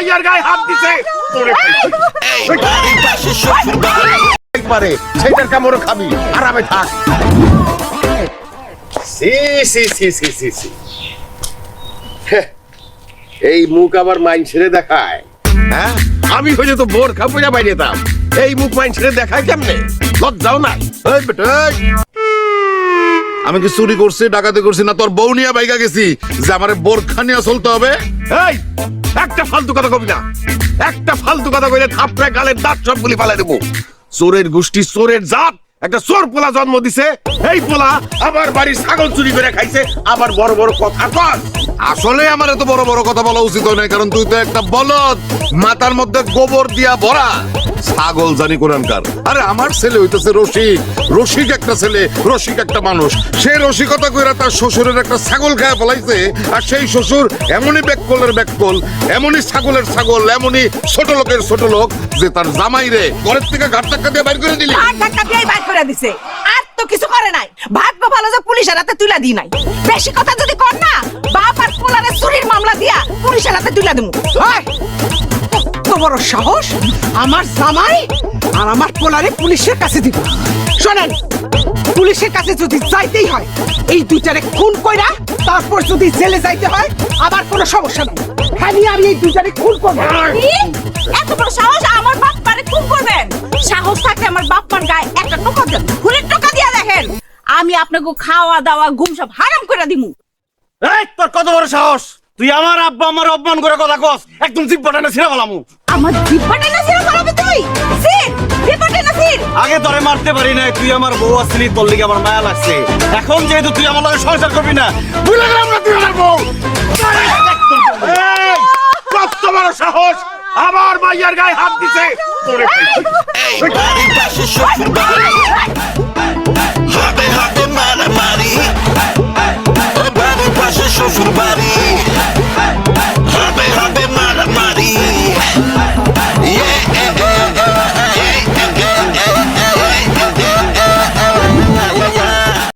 মাইয়ার গায়ে হাত দিছে তোরে পারে সেটার কামড় খাবি আরামে থাক। সি সি সি সি সি সি এই মুখ আবার মাইন ছেড়ে দেখায়। হ্যাঁ আমি হয়ে তো বোর খাপুরা বাইরে যেতাম, এই মুখ মাইন ছেড়ে দেখায় কেমনে? লজ্জাও নাই? আমি কি চুরি করছি, ডাকাতি করছি, না তোর বউ নিয়ে বাইকা গেছি যে আমার বোরখা নিয়ে চলতে হবে? এই একটা ফালতু কথা কবি না, একটা ফালতু কথা কইলে থাপড়ে গালের দাঁত সবগুলি ফালাই দেবো। চোরের গোষ্ঠী, চোরের জাত, একটা চোর পোলা জন্ম দিছে, এই পোলা আবার বাড়ির ছাগল চুরি করে খাইছে, আবার বড় বড় কথা কর। আসলে আমার এত বড় বড় কথা বলা উচিত হয় না, কারণ তুই তো একটা বলদ, মাথার মধ্যে গোবর দিয়া ভরা ছাগল জানি কোরআনকার। আরে আমার ছেলে হইতেছে রসিক, রসিক একটা ছেলে, রসিক একটা মানুষ। সে রসিকতা কইরা তার শ্বশুরের একটা ছাগল খায় ফলাইছে, আর সেই শ্বশুর এমনই ব্যাককলের ব্যাককল, এমনই ছাগলের ছাগল, এমনই ছোট লোকের ছোট লোক যে তার জামাই রে ঘরের থেকে ঘাট ধাক্কা দিয়ে বাইর করে দিলি। ধাক্কা দিয়ে বাইর করে দিছে, আর তো কিছু করে নাই। ভাগ্য ভালো যে পুলিশের হাতে তুলে দিই নাই। বেশি কথা যদি কর না, বাপ আর পোলারে চুরির মামলা দিয়া পুলিশের হাতে তুলে দেবো। কত বড় সাহস আমার জামাই আর আমার পোলারে পুলিশের কাছে দিব। শোনেন, পুলিশের কাছে যদি যাইতেই হয়, এই দুইটারে খুন কইরা তারপর যদি জেলে যাইতে হয়, আবার কোনো সমস্যা নেই। হ্যাঁ, আমি এই দুইটারে খুন করব। এত বড় সাহস আমার বাপ পারে খুন করবেন? সাহস থাকলে আমার বাপ মার গায়ে একটা টোকা দেন, ফুলের টোকা দিয়া দেখেন। আমি আপনাকে খাওয়া দাওয়া ঘুম সব হারাম করে দিমু। এই তোর কত বড় সাহস, তুই আমার আব্বা আমার অপমান করে কথা কস, একদম জিব্বাটা না ছিঁড়ে ফেলামু। আমার জিব্বাটা না ছিঁড়ে ফেলাবি তুই? সির জিব্বাটা না ছিঁড়। আগে তোরে মারতে পারি না, তুই আমার বউ আসলি, তোর লিগে আমার মায়া লাগছে। এখন যেহেতু তুই আমার লগে সংসার করবি না, ভুলে গেলাম না তুই আমার বউ। এই কত বড় সাহস, আমার মাইয়ার গায়ে হাত দিছে তোরে Hey, body, that's your shit. Hot, hot, man, man.